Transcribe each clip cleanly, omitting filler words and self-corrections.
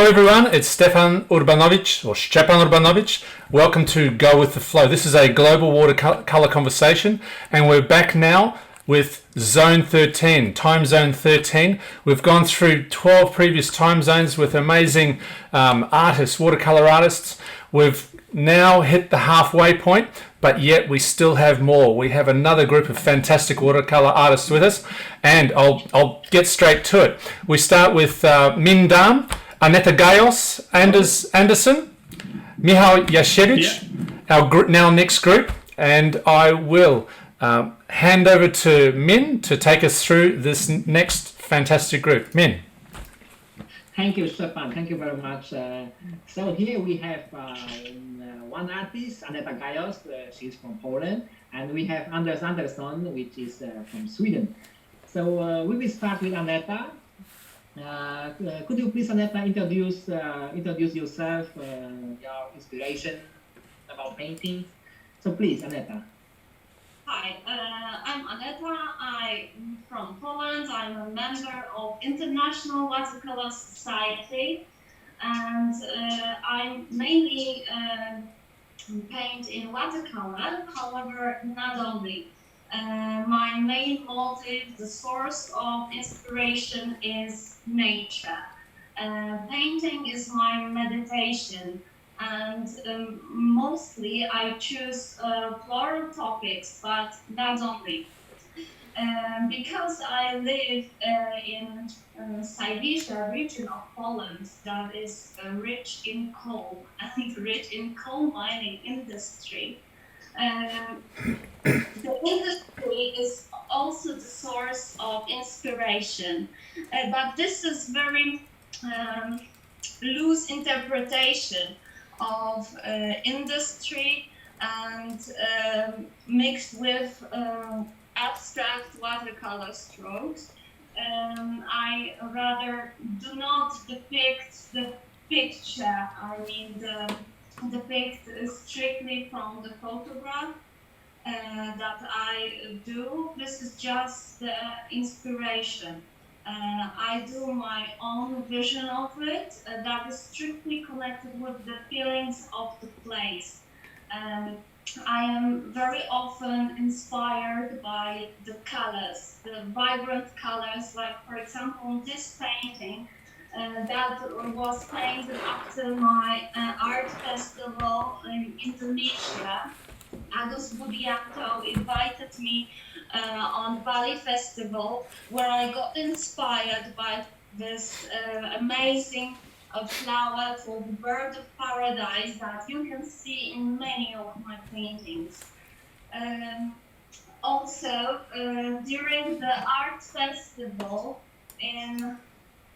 Hello everyone, it's Szczepan Urbanowicz. Welcome to Go With The Flow. This is a global watercolour conversation, and we're back now with Zone 13, Time Zone 13. We've gone through 12 previous time zones with amazing artists, watercolour artists. We've now hit the halfway point, but yet we still have more. We have another group of fantastic watercolour artists with us, and I'll get straight to it. We start with Min Dam, Aneta Gajos, Anderson, Michał Jasiewicz, our now next group, and I will hand over to Min to take us through this next fantastic group. Min. Thank you, Szczepan. Thank you very much. So here we have one artist, Aneta Gajos. She's from Poland, and we have Anders Andersson, which is from Sweden. So we will start with Aneta. Could you please, Aneta, introduce yourself, your inspiration about painting? So please, Aneta. Hi, I'm Aneta. I'm from Poland. I'm a member of International Watercolour Society, and I mainly paint in watercolour. However, not only. My main motive, the source of inspiration, is nature. Painting is my meditation, and mostly I choose floral topics, but not only. Because I live in Silesia region of Poland that is rich in coal, I think rich in coal mining industry. The industry is also the source of inspiration, but this is very loose interpretation of industry and mixed with abstract watercolor strokes. I rather do not depict the picture, depict strictly from the photograph that I do. This is just the inspiration. I do my own vision of it that is strictly connected with the feelings of the place. I am very often inspired by the colors, the vibrant colors, like for example this painting that was painted after my art festival in Indonesia. Agus Budianto invited me on Bali Festival, where I got inspired by this amazing flower called Bird of Paradise that you can see in many of my paintings. Also, during the art festival in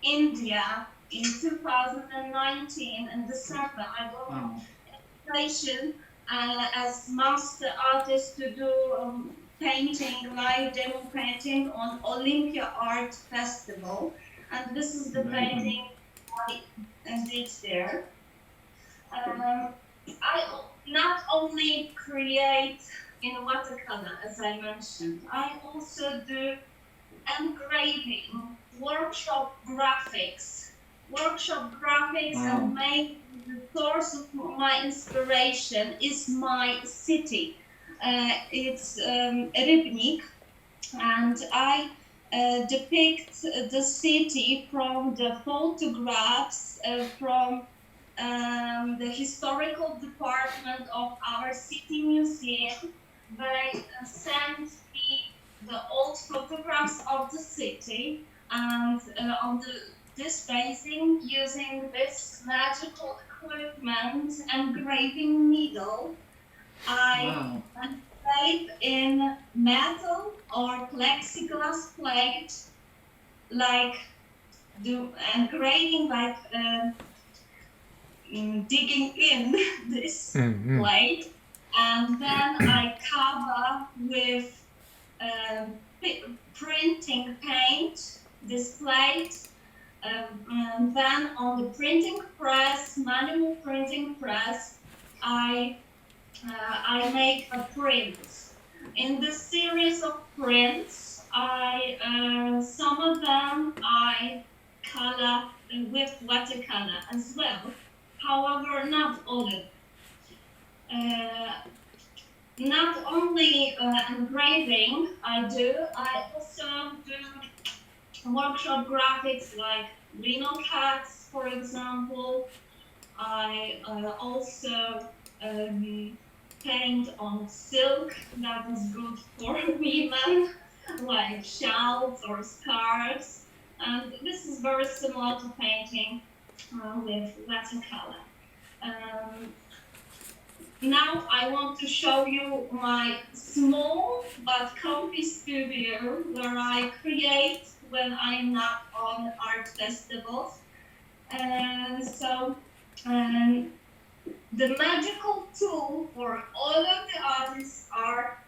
India in 2019 in December, I got invitation as master artist to do painting, live demo painting on Olympia Art Festival, and this is the painting I did there. I not only create in watercolor, as I mentioned, I also do engraving, workshop graphics and make the source of my inspiration is my city. It's Rybnik, and I depict the city from the photographs from the historical department of our city museum. They send me the old photographs of the city, and on this basing, using this magical equipment, engraving needle, I engrave in metal or plexiglass plate, like do engraving, like digging in this plate, and then I cover with printing paint this plate. And then on the printing press, manual printing press, I make a print. In this series of prints, some of them I color with watercolor as well. However, not all. Not only engraving I do, I also do workshop graphics like lino cuts, for example. I also paint on silk that is good for women, like shawls or scarves. And this is very similar to painting with watercolor. Now I want to show you my small but comfy studio where I create when I'm not on art festivals. The magical tool for all of the artists are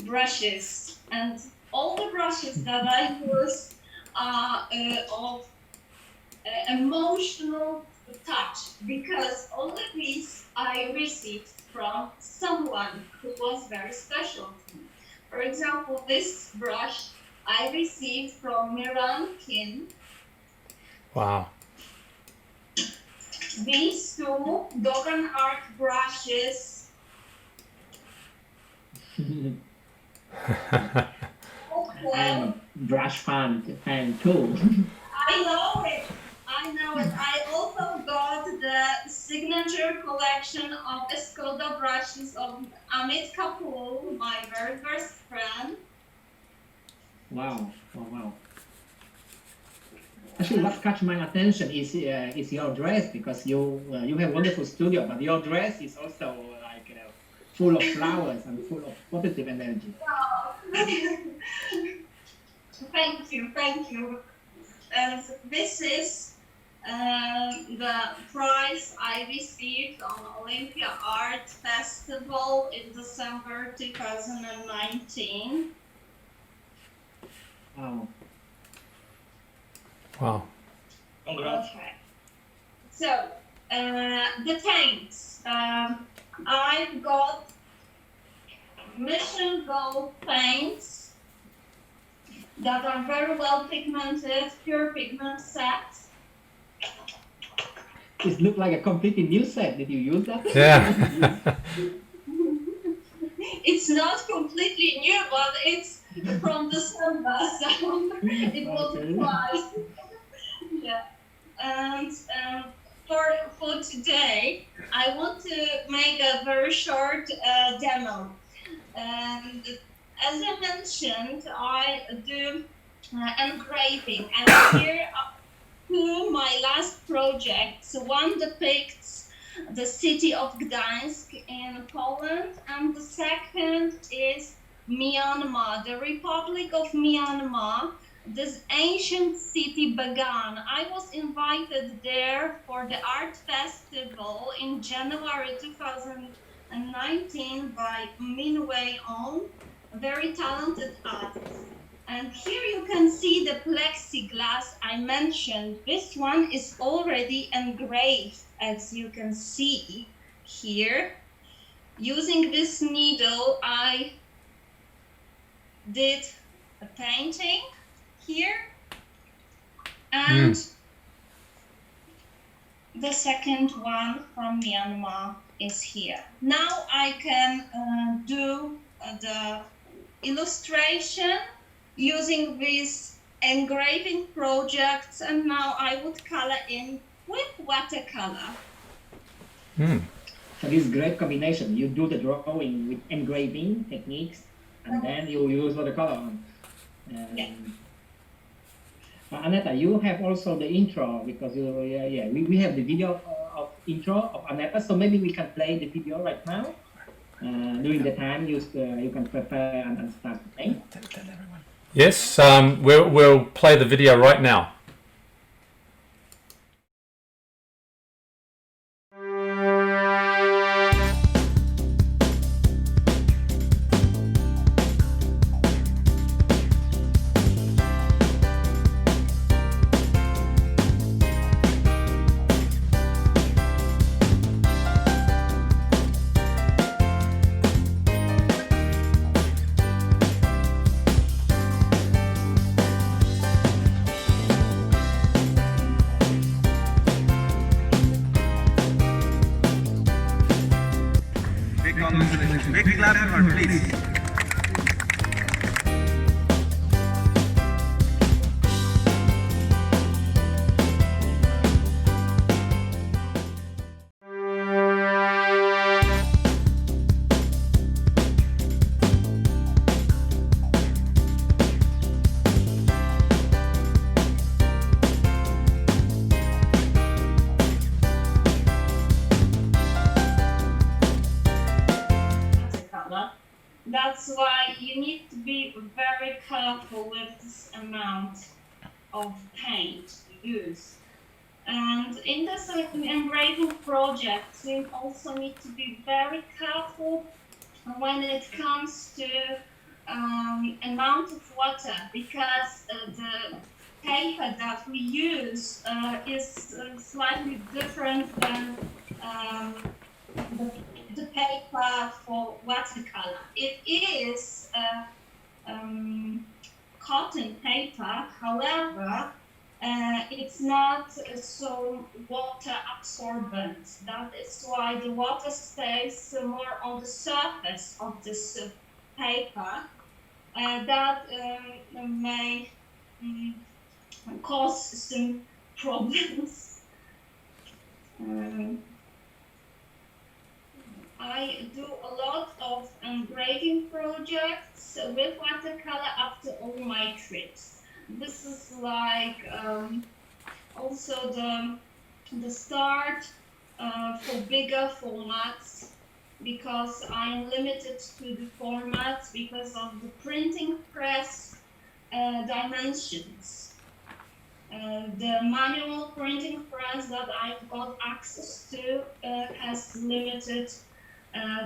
brushes, and all the brushes that I use are of emotional touch, because all of these I received from someone who was very special to me. For example, this brush I received from Miran Kim. Wow. These two Dogan art brushes. I'm a brush fan too. I know it. I also got the signature collection of Escoda brushes of Amit Kapoor, my very first friend. Wow. Actually, what catch my attention is your dress, because you have wonderful studio, but your dress is also like full of flowers and full of positive energy. Wow. Thank you. And this is the prize I received on Olympia Art Festival in December 2019. Wow. Wow. Congrats. Okay. So, the paints. I've got Mission Gold paints that are very well pigmented, pure pigment sets. It looked like a completely new set. Did you use that? Yeah. It's not completely new, but it's from December, so it was a prize. Yeah. And for today, I want to make a very short demo. And as I mentioned, I do engraving, and here are two my last projects. One depicts the city of Gdańsk in Poland, and the second is Myanmar, the Republic of Myanmar. This ancient city began. I was invited there for the art festival in January 2019 by Minwei On, a very talented artist. And here you can see the plexiglass I mentioned. This one is already engraved, as you can see here. Using this needle, I did a painting here, and the second one from Myanmar is here. Now I can do the illustration using these engraving projects, and now I would color in with watercolor. So this is great combination. You do the drawing with engraving techniques, and then you use watercolor on. Yeah. Aneta, you have also the intro, because we have the video of intro of Aneta, so maybe we can play the video right now. During the time you can prepare and start to paint. Yes, we'll play the video right now. Congratulations. Big clap for her, please. Watercolor. That's why you need to be very careful with this amount of paint you use. And in this engraving project, you also need to be very careful when it comes to amount of water, because the paper that we use is slightly different than the paper for watercolor. It is cotton paper, however, it's not so water absorbent. That is why the water stays more on the surface of this paper. That may cause some problems. I do a lot of engraving projects with watercolor after all my trips. This is like also the start for bigger formats, because I'm limited to the formats because of the printing press dimensions. The manual printing press that I've got access to has limited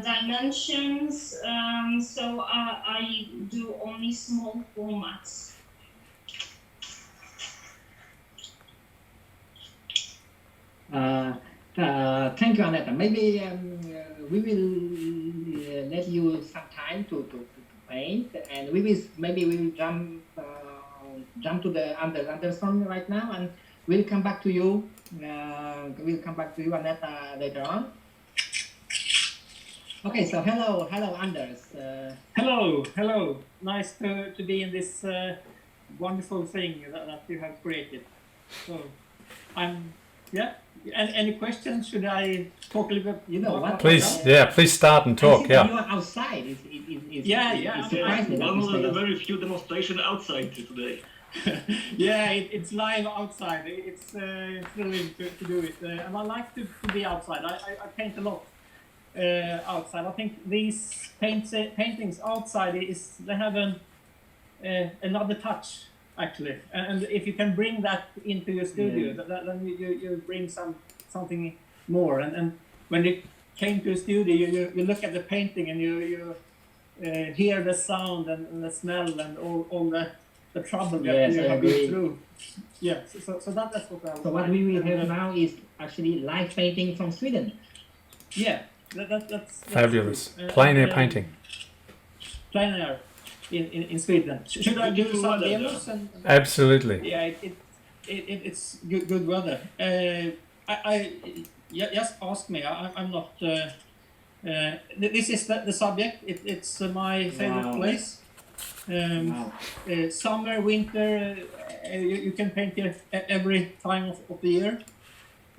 dimensions, so I do only small formats. Thank you, Aneta. Maybe we will let you some time to paint, and we will jump to the Anderson right now, and we'll come back to you. Aneta, later on. Okay, so hello, Anders. Hello. Nice to be in this wonderful thing that you have created. So, Any questions? Should I talk a little bit? You know what? Please start and talk. You are outside. It's surprising. One of the very few demonstrations outside today. It's live outside. It's thrilling to do it, and I like to be outside. I paint a lot outside. I think these paintings outside they have another touch, actually, and if you can bring that into your studio, then you bring something more. And when you came to a studio, you look at the painting and you hear the sound and the smell and all the trouble that you have been through. Yeah, so that's what I was. So what we will have now is actually live painting from Sweden. Yeah, that's Fabulous. Plein air painting. Plein air in Sweden. Should I do some demos? Absolutely. Yeah, it's good weather. I just ask me. I'm not. This is the subject. It's my favorite place. Summer, winter, you can paint here every time of the year.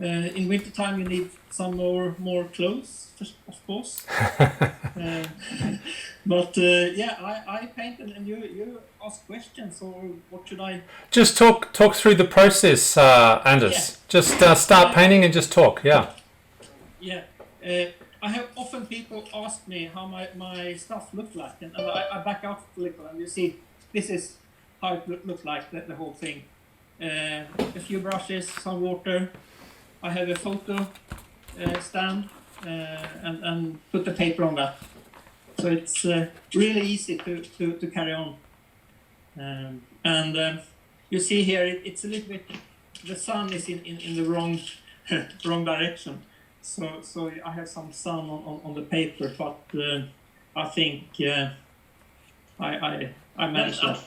In winter time, you need some more clothes, of course. But I paint, and you ask questions, or what should I? Just talk through the process, Anders. Yeah. Just start painting and just talk. Yeah. Yeah. I have often people ask me how my stuff looks like, and I back up a little, and you see this is how it looks like, the whole thing. A few brushes, some water. I have a photo stand and put the paper on that. So it's really easy to carry on. And you see here, it's a little bit, the sun is in the wrong direction. So I have some sun on the paper, but I think I managed that.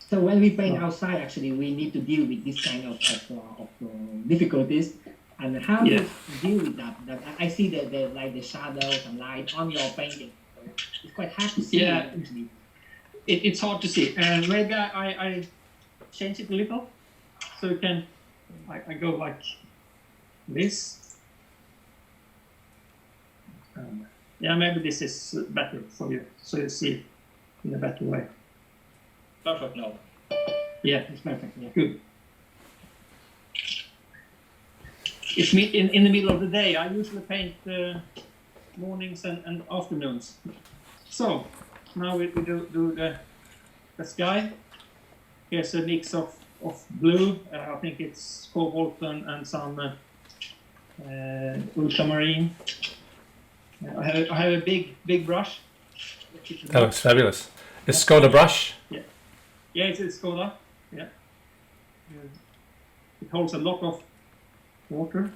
So when we paint outside, actually, we need to deal with this kind of difficulties. And how do Yeah. you deal with that? I see the like the shadows and light on your painting. So it's quite hard to see. Yeah. Usually. It's hard to see. Maybe I change it a little, so you can. I go like this. Yeah, maybe this is better for you, so you see it in a better way. Perfect now. Yeah, It's perfect. Yeah. good. It's in the middle of the day. I usually paint mornings and afternoons. So now we do the sky. Here's a mix of blue. I think it's cobalt and some ultramarine. I have a big brush. That looks fabulous. Is Skoda brush? Yeah, it's Skoda. Yeah. It holds a lot of water.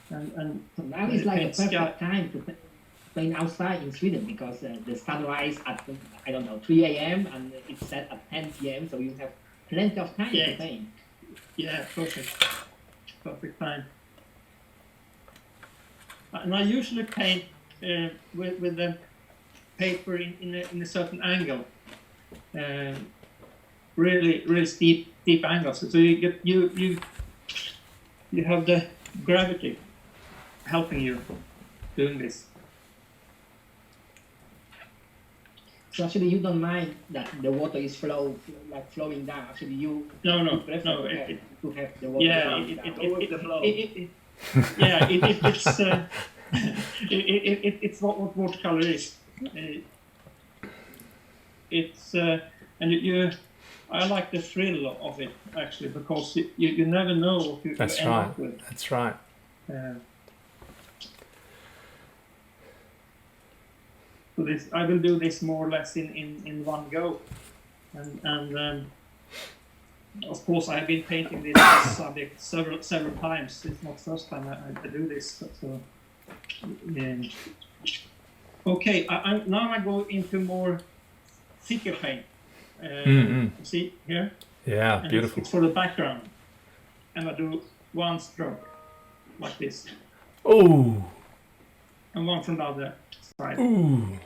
And So now is like a paint sky. perfect time to paint outside in Sweden because the sunrise at I don't know 3 a.m. and it's set at 10 p.m. So you have plenty of time Yeah. to paint. Yeah, perfect time. And I usually paint with the paper in a certain angle, really steep angles. So you get you have the gravity helping you doing this. So actually, you don't mind that the water is flowing down. Actually, you No, prefer no. to have the water Yeah, flowing down. Go with the flow. Yeah, it's what watercolor is. It's and I like the thrill of it actually because you never know what you That's end right. up with. That's right. So this I will do this more or less in one go, and of course I have been painting this subject several times. It's not the first time I do this. So okay, now I go into more thicker paint. See here? Yeah, And beautiful. It's for the background, and I do one stroke like this, Ooh, and one from the other side. ooh.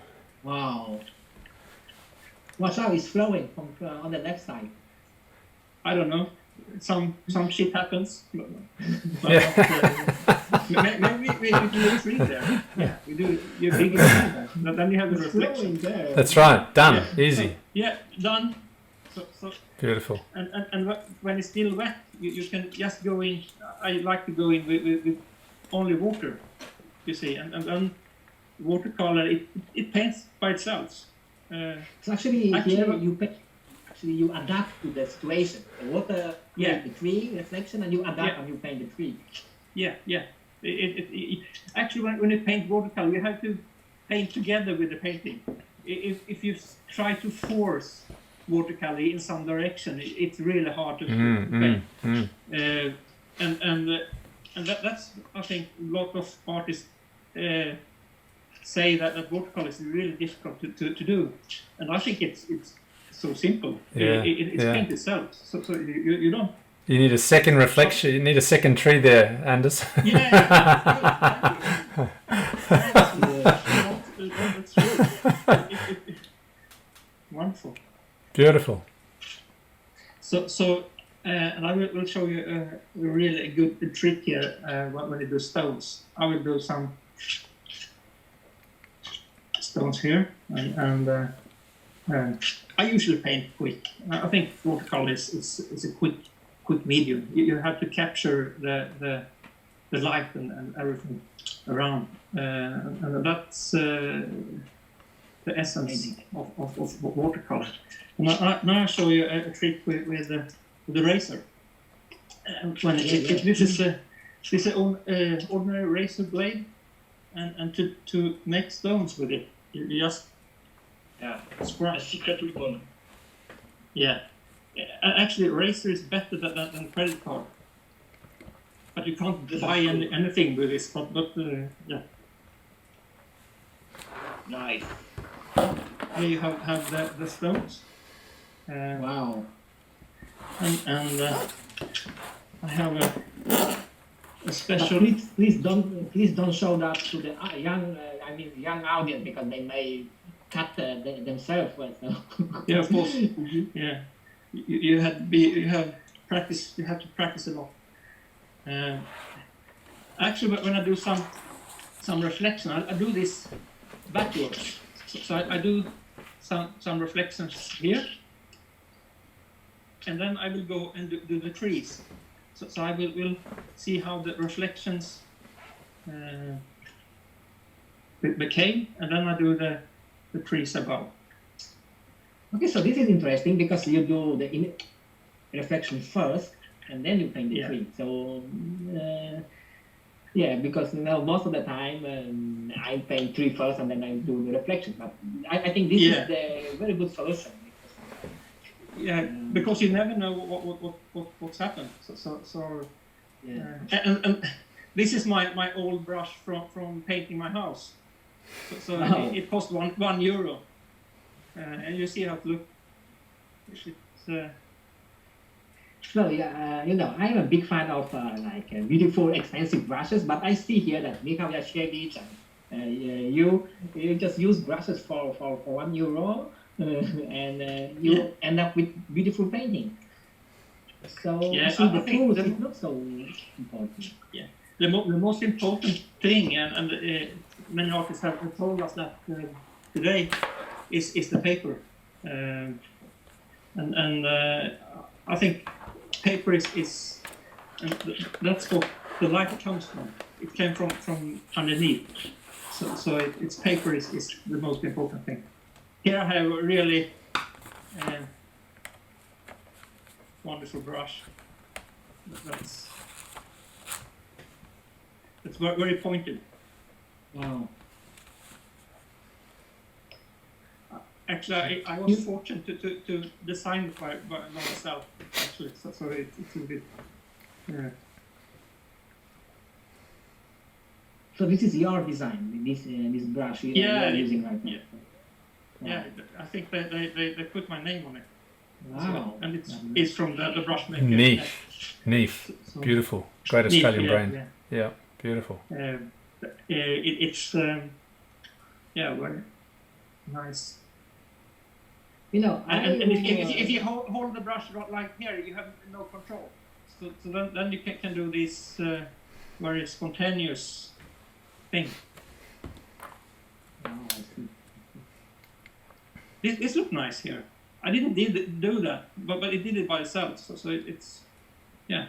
Wow. Watch out, it's flowing from on the left side. I don't know. Some shit happens. But maybe we do it free there. Yeah, we do. You big there. But then you have the It's reflection. flowing there. That's right. Done. Easy. Yeah, done. So Beautiful. and when it's still wet, you can just go in. I like to go in with only water. You see, and then watercolor it paints by itself. So actually, Actually- here you paint. Actually, you adapt to the situation. The water, Yeah. the tree reflection, and you adapt Yeah. and you paint the tree. Yeah. Actually, when you paint watercolor, you have to paint together with the painting. If you try to force watercolor in some direction, it's really hard to paint. And that's I think a lot of artists say that watercolor is really difficult to do, and I think it's so simple. Yeah, It's yeah. paint itself. So you don't. You need a second reflection. You need a second tree there, Anders. That's true. Wonderful. Beautiful. So and I will show you a really good trick here when you do stones. I will do some stones here, and I usually paint quick. I think watercolor is a quick medium. You have to capture the light and everything around, and that's the essence of watercolor. And now I show you a trick with the razor. When this is an ordinary razor blade, and to make stones with it, you just A scratch. secret weapon. Yeah. Actually, razor is better than credit card. But you can't buy anything with this. But yeah. Nice. Here you have the stones. Wow. And I have a But special. please don't show that to the young audience because they may cut themselves. So. Yeah, of course. Yeah, you have practice. You have to practice a lot. Actually, when I do some reflection, I do this backwards. So I do some reflections here, and then I will go and do the trees. So I will see how the reflections became, and then I do the trees above. Okay, so this is interesting because you do the reflection first and then you paint the Yeah. tree. So yeah, because most of the time I paint tree first and then I do the reflection. But I think this Yeah. is the very good solution. Yeah, because you never know what's happened. So Yeah. and this is my old brush from painting my house. So Oh. it cost €1, and you see how it looks. So I'm a big fan of beautiful, expensive brushes. But I see here that Michał Jasiewicz and you just use brushes for €1, and you end up with beautiful painting. So Yeah, I think I the think tools that- is not so important. The most important thing, and many artists have told us that today is the paper, and I think paper is and that's what the light comes from. It came from underneath, so it's paper is the most important thing. Here I have a really wonderful brush. It's very pointed. Wow. Actually, I was fortunate to design it by myself. Actually, so it's a bit. So this is your design, this brush you Yeah, are using right now. Yeah, I think they put my name on it. Wow. And it's from the brush maker. Neef. So- Beautiful. Great Neat, Australian yeah, brand. yeah. Yeah, beautiful. It's very nice. And if you hold the brush like here, you have no control. So then you can do this very spontaneous thing. This look nice here. I didn't do that, but it did it by itself. So it's yeah.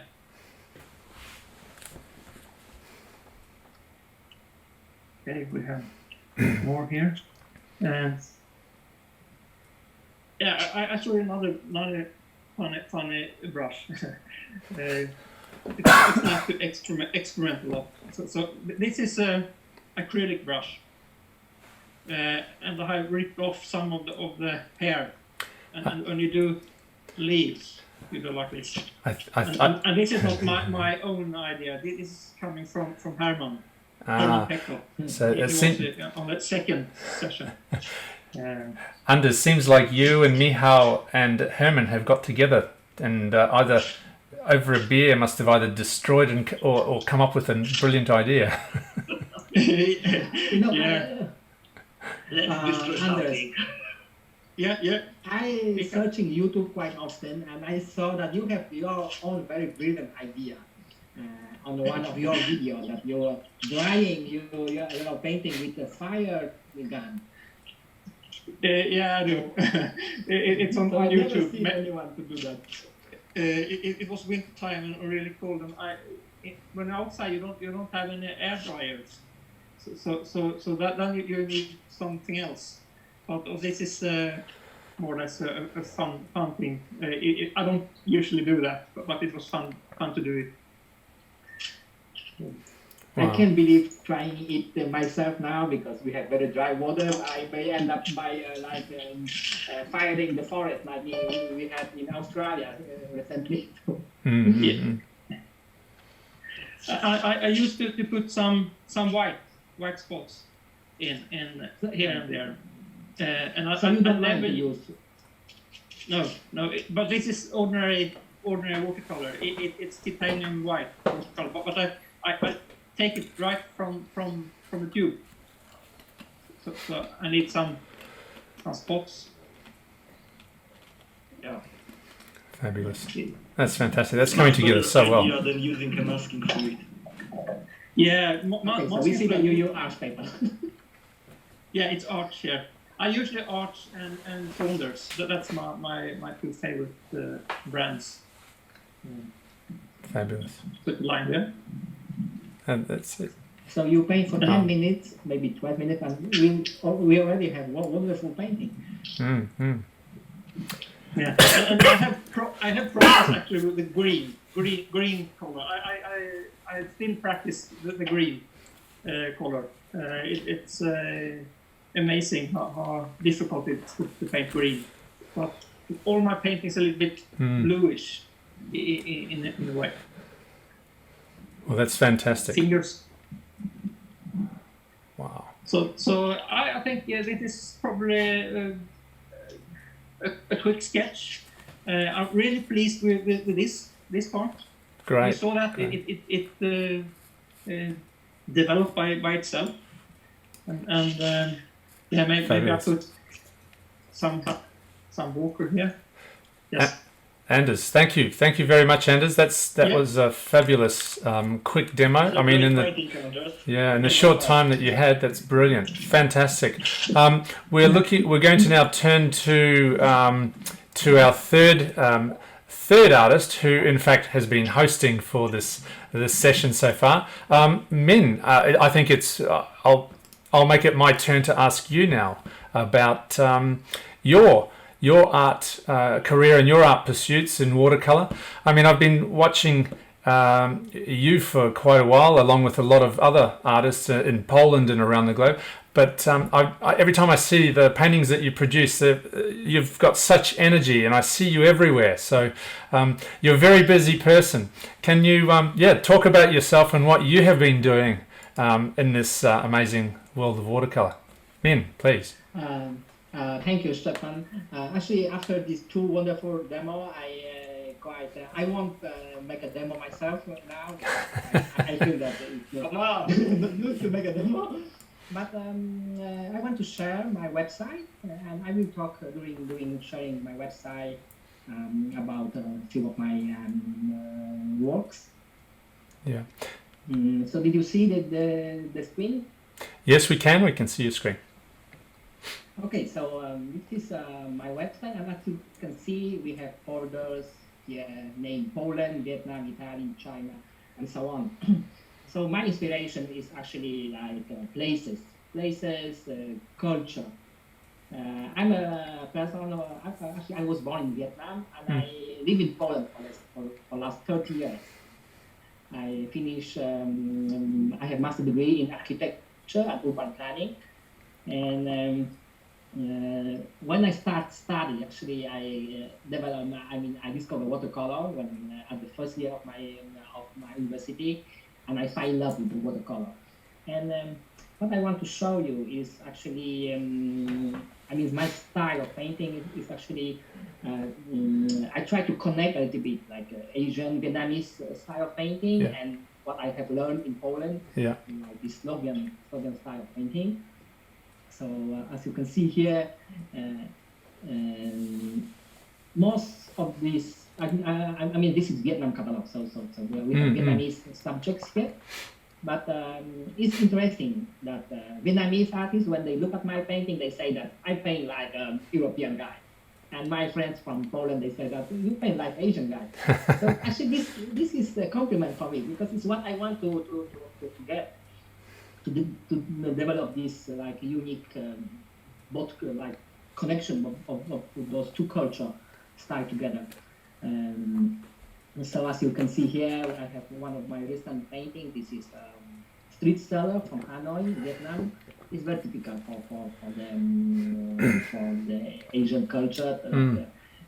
Okay, we have more here. Yeah, I saw another funny brush. It's nice to experiment a lot. So this is a acrylic brush, and I have ripped off some of the hair, and when you do leaves, you do like this. And this is not my own idea. This is coming from Herman Pekko. So He it was seems, on the second session. Anders, seems like you and Michał and Herman have got together and either over a beer must have either destroyed or come up with a brilliant idea. Yeah. Let's destroy Anders, something. Yeah. I searching YouTube quite often, and I saw that you have your own very brilliant idea on one of your videos that you're drawing, you're painting with a fire gun. Yeah, I do. It's on So I never YouTube. seen anyone to do that. It was winter time and really cold, and when you're outside you don't have any air dryers, so that then you need something else. But this is more or less a fun thing. I don't usually do that, but it was fun to do it. I Wow. can't believe trying it myself now because we have very dry water. I may end up by firing the forest like we had in Australia recently. Mm-hmm. I used to put some white spots in here and there, and So you don't I like never to use. no. But this is ordinary ordinary watercolor. It's titanium white watercolor, but I take it right from the tube. So I need some spots. Yeah. Fabulous. That's fantastic. That's coming together so well. You are then using a masking fluid. Yeah, Okay, so we see that you art paper. Yeah, it's arch here. I usually arch and folders. That's my two favorite brands. Fabulous. Put the line there. And that's it. So you paint for 10 minutes, maybe 12 minutes, and we already have wonderful painting. Yeah, and I have problems actually with the green color. I still practice the green color. It's amazing how difficult it is to paint green. But all my paintings are a little bit bluish in a way. Well, that's fantastic. Fingers. Wow. So I think it is probably a quick sketch. I'm really pleased with this part. Great. You saw that it developed by itself, and yeah, maybe I put some water here. Yes. Anders, thank you very much, Anders. That was a fabulous quick demo. I mean, in the short time that you had, that's brilliant, fantastic. We're going to now turn to our third artist, who in fact has been hosting for this session so far. Min, I think it's I'll make it my turn to ask you now about your art career and your art pursuits in watercolor. I mean, I've been watching you for quite a while, along with a lot of other artists in Poland and around the globe. But every time I see the paintings that you produce, you've got such energy, and I see you everywhere. So you're a very busy person. Can you talk about yourself and what you have been doing in this amazing world of watercolor? Min, please. Thank you, Szczepan. Actually, after these two wonderful demo, I won't make a demo myself now. I feel that it's not good to make a demo. But I want to share my website, and I will talk during sharing my website about a few of my works. Yeah. So did you see the screen? Yes, we can. We can see your screen. Okay, so this is my website, and as you can see, we have folders named Poland, Vietnam, Italy, China, and so on. So my inspiration is actually like places, culture. I'm a person, actually I was born in Vietnam, and I live in Poland for last 30 years. I finished, I have master's degree in architecture and urban planning, and when I start study, actually, I discovered watercolor when at the first year of my university, and I fell in love with the watercolor. And what I want to show you is actually, my style of painting is actually, I try to connect a little bit like Asian, Vietnamese style of painting and what I have learned in Poland, like the Slovian style of painting. So as you can see here, most of these, this is Vietnam catalog, so we have Vietnamese subjects here. But it's interesting that Vietnamese artists, when they look at my painting, they say that I paint like a European guy. And my friends from Poland, they say that you paint like Asian guy. So actually this is a compliment for me, because it's what I want to get. To develop this like unique both like connection of those two cultures style together. So as you can see here, I have one of my recent paintings. This is street seller from Hanoi, Vietnam. It's very typical for the Asian culture.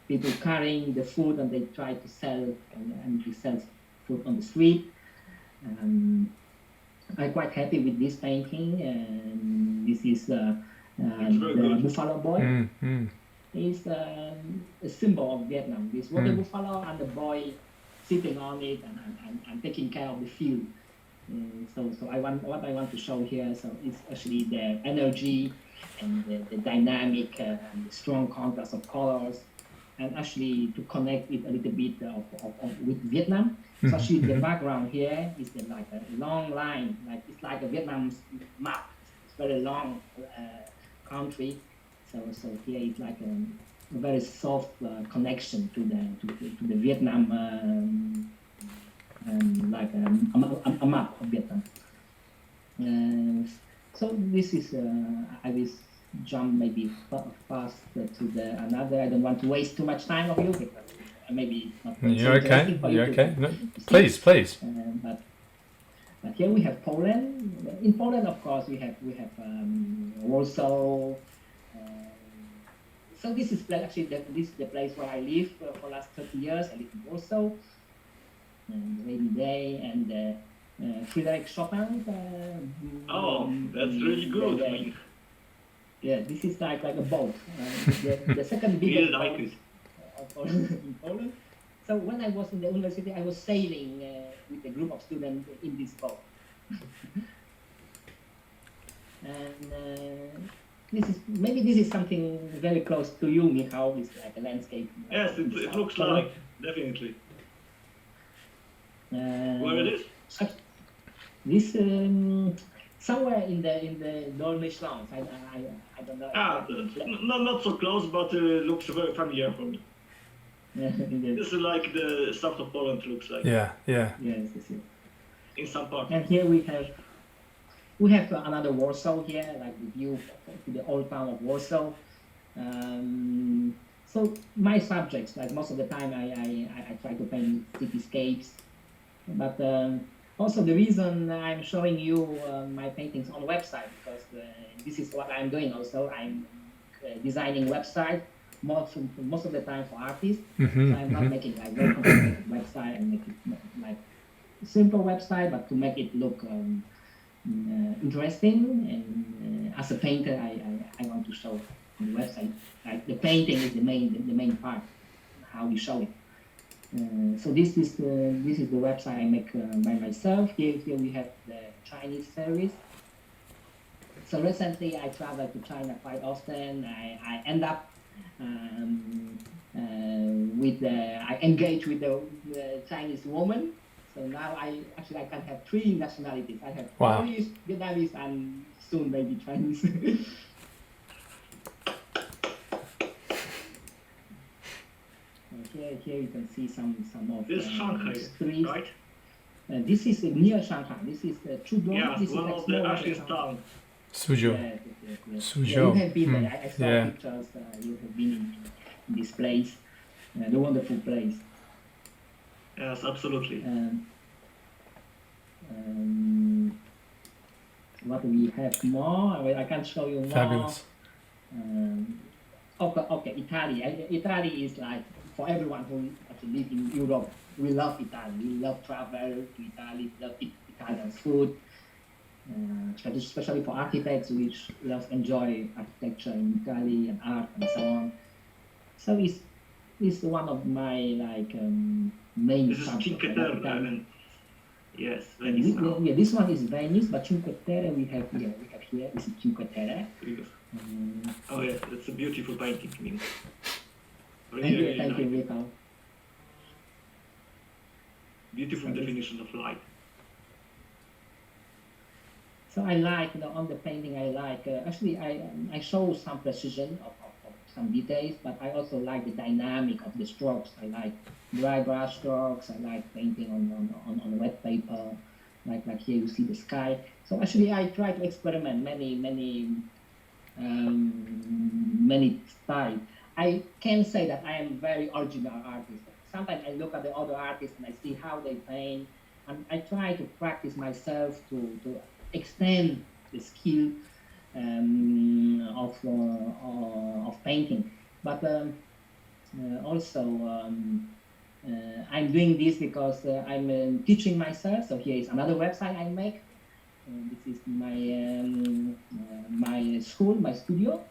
People carrying the food and they try to sell and they sell food on the street. I'm quite happy with this painting. This is the Buffalo Boy. is a symbol of Vietnam. This water buffalo and the boy sitting on it and taking care of the field. So what I want to show here, so it's actually the energy and the dynamic and the strong contrast of colors, and actually to connect it a little bit with Vietnam. So actually the background here is like a long line, like it's like a Vietnam's map. It's very long country. So here is like a very soft connection to the Vietnam, like a map of Vietnam. So this is I will jump maybe fast to the another. I don't want to waste too much time of you because maybe not. You're okay. You're okay. No, please. But here we have Poland. In Poland, of course, we have Warsaw. So this is actually this is the place where I live for last 30 years. I live in Warsaw. Rainy day and Frédéric Chopin. Oh, that's really good. I mean, yeah, this is like a boat. The second really biggest like boat it. in Poland. So when I was in the university, I was sailing with a group of students in this boat. And this is something very close to you, Michał. It's like a landscape. Yes, it looks like, definitely. Where it is? This somewhere in the Dolmish Lands. I don't know. Not so close, but looks very familiar for me. This is like the south of Poland looks like. Yeah. Yes. In some parts. And here we have another Warsaw here, like the view to the old town of Warsaw. So my subjects, like most of the time, I try to paint cityscapes, but also the reason I'm showing you my paintings on website because this is what I'm doing. Also, I'm designing website most of the time for artists. So I'm not making like very complicated website. I'm making like simple website, but to make it look interesting. And as a painter, I want to show on the website. Like the painting is the main part, how we show it. So this is the website I make by myself. Here we have the Chinese series. So recently I traveled to China quite often. I end up I engage with the Chinese woman. So now I can have 3 nationalities. I have Polish, Vietnamese, and soon maybe Chinese. Here you can see some of This is Shanghai, streets. right? This is near Shanghai. This is Chudong. Yeah, this one is of the Asian towns. Suzhou. Yes. Suzhou. You have been there. I saw Yeah. pictures. You have been in this place, the wonderful place. Yes, absolutely. What we have more? I can show you more. Fabulous. Okay, Italy. Italy is like for everyone who actually live in Europe. We love Italy. We love travel to Italy. We love Italian food. Especially for architects, which love enjoy architecture in Italy and art and so on. So it's one of my main This is subjects. Cinque Terre. I mean, yes, Venice now. Yeah, this one is Venice, but Cinque Terre we have here. This is Cinque Terre. Oh yes, it's a beautiful painting. I mean, Thank you, Michał. Beautiful definition of light. So I like, on the painting, I like, actually I show some precision of some details, but I also like the dynamic of the strokes. I like dry brush strokes. I like painting on wet paper. Like here you see the sky. So actually I try to experiment many styles. I can say that I am very original artist. Sometimes I look at the other artists and I see how they paint, and I try to practice myself to extend the skill of painting. But also I'm doing this because I'm teaching myself. So here is another website I make. This is my my school, my studio.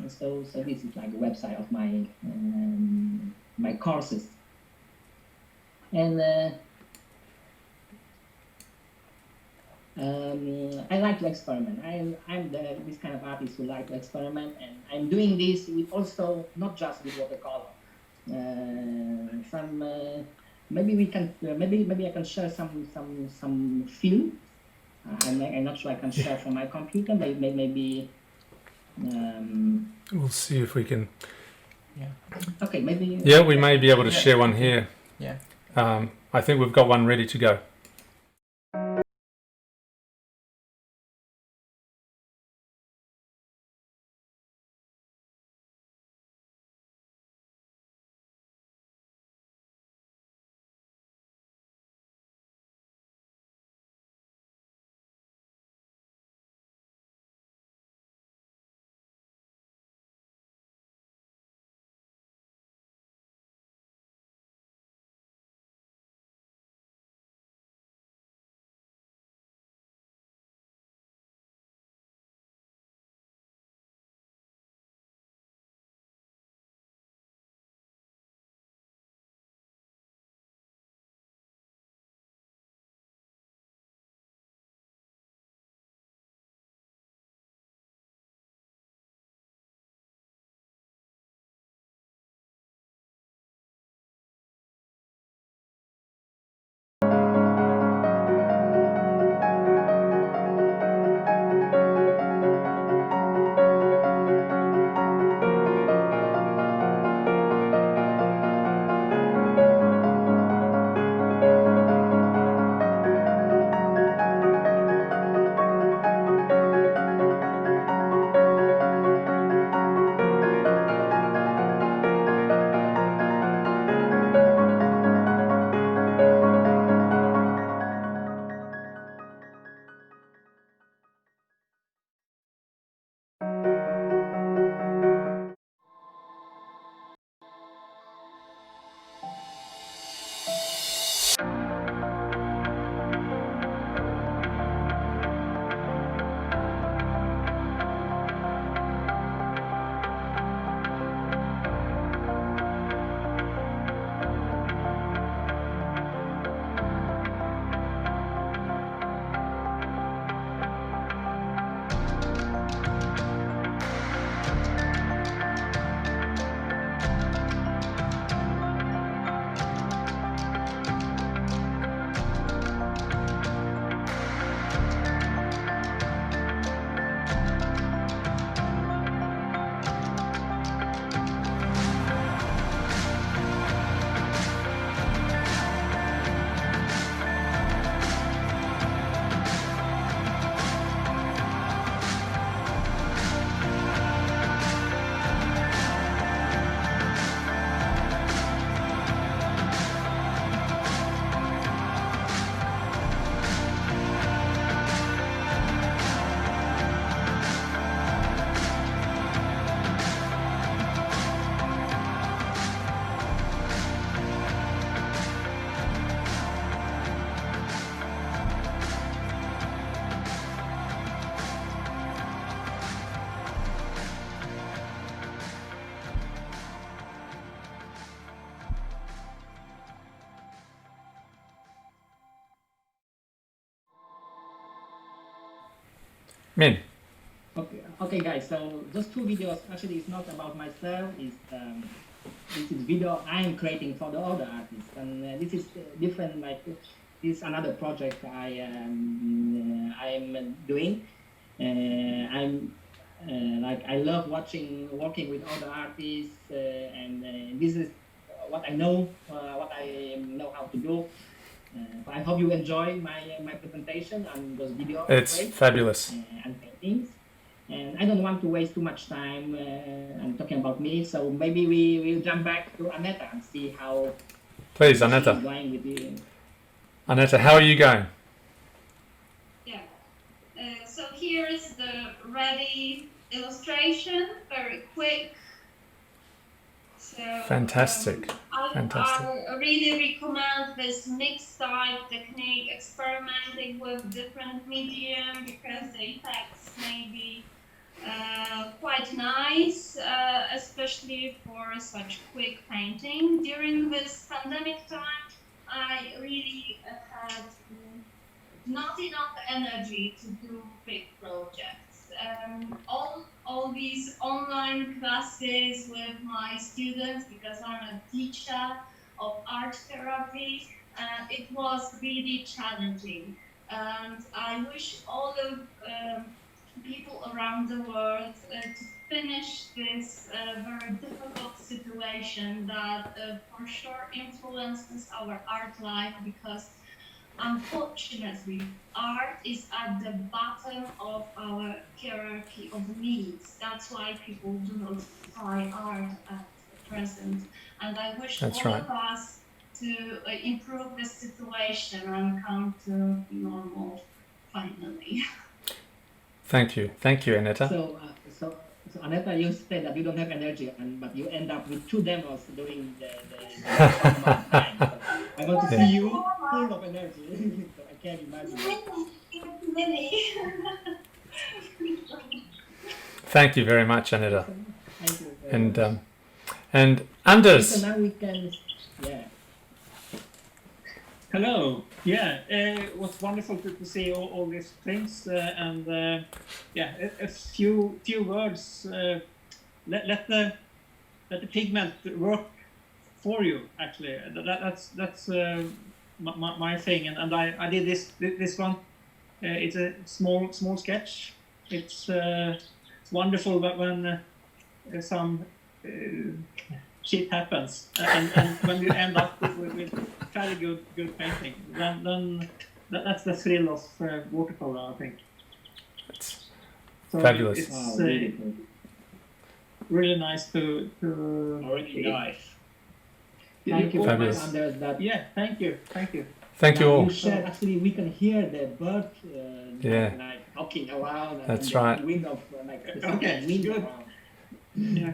So this is like a website of my courses. And I like to experiment. I'm this kind of artist who like to experiment, and I'm doing this with also not just with watercolor. Maybe I can share some film. I'm not sure I can share from my computer. Maybe. We'll see if we can. Okay, maybe. Yeah, we may be able to share one here. Yeah. I think we've got one ready to go. Min. Okay, guys. So those two videos actually is not about myself. This is video I'm creating for the other artists, and this is different. Like this is another project I'm doing. I love working with other artists, and this is what I know how to do. I hope you enjoy my presentation and those videos. It's fabulous. And paintings. And I don't want to waste too much time I'm talking about me, so maybe we will jump back to Aneta and see how Please, she's Aneta. going with the... Aneta, how are you going? Yeah. So here is the ready illustration, very quick. So, Fantastic. Fantastic. I really recommend this mixed type technique, experimenting with different medium, because the effects may be quite nice, especially for such quick painting. During this pandemic time, I really had not enough energy to do big projects. All these online classes with my students, because I'm a teacher of art therapy, it was really challenging. And I wish all the people around the world to finish this very difficult situation that for sure influences our art life, because unfortunately art is at the bottom of our hierarchy of needs. That's why people do not buy art at present. And I wish That's all right. of us to improve the situation and come to normal finally. Thank you, Aneta. So Aneta, you said that you don't have energy, but you end up with 2 demos during the time. So I want to see you full of energy. So I can't imagine. Many. Thank you very much, Aneta. Thank you. Very much. And Anders. So now we can, yeah. Hello. Yeah, it was wonderful to see all these things, and a few words. Let the pigment work for you. Actually, that's my thing, and I did this one. It's a small sketch. It's wonderful when some shit happens, and when you end up with fairly good painting, then that's the thrill of watercolor, I think. It's So fabulous. It's Wow, really good. really nice to. Already nice. Thank you very much, Fabulous. Anders. That Yeah, thank you. Thank you now all. You shared, actually, we can hear the bird Yeah. like talking around. That's and the right. Wind of like the sound Okay, of wind good. around. Yeah.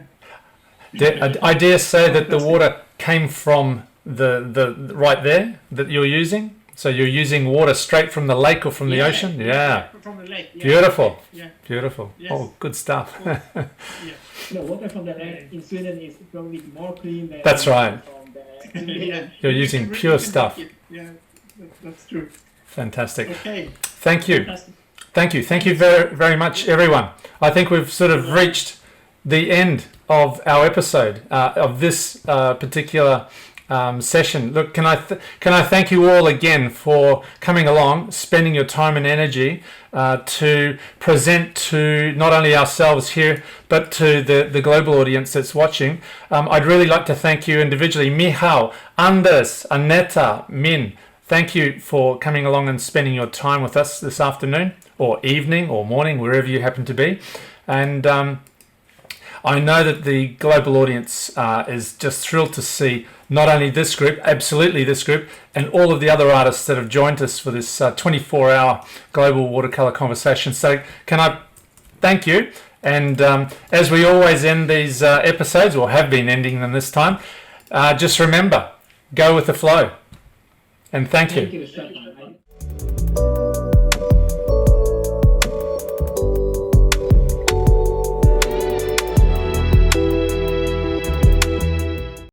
I dare say that the water came from the right there that you're using. So you're using water straight from the lake or from the ocean. Yeah. From the lake. Yeah. Beautiful. Yeah. Beautiful. Yes. Oh, good stuff. Yeah. The water from the lake in Sweden is probably more clean than That's right. from the Yeah. You're You using can pure really stuff. take it. Yeah, that's true. Fantastic. Okay. Thank you. Fantastic. Thank you very, very much, everyone. I think we've sort of reached the end of our episode of this particular session. Look, can I thank you all again for coming along, spending your time and energy to present to not only ourselves here, but to the global audience that's watching. I'd really like to thank you individually, Michał, Anders, Aneta, Min. Thank you for coming along and spending your time with us this afternoon, or evening, or morning, wherever you happen to be. And I know that the global audience is just thrilled to see not only this group, absolutely this group, and all of the other artists that have joined us for this 24-hour global watercolor conversation. So can I thank you? And as we always end these episodes, or have been ending them this time, just remember, go with the flow. And thank you. Thank you, Szczepan.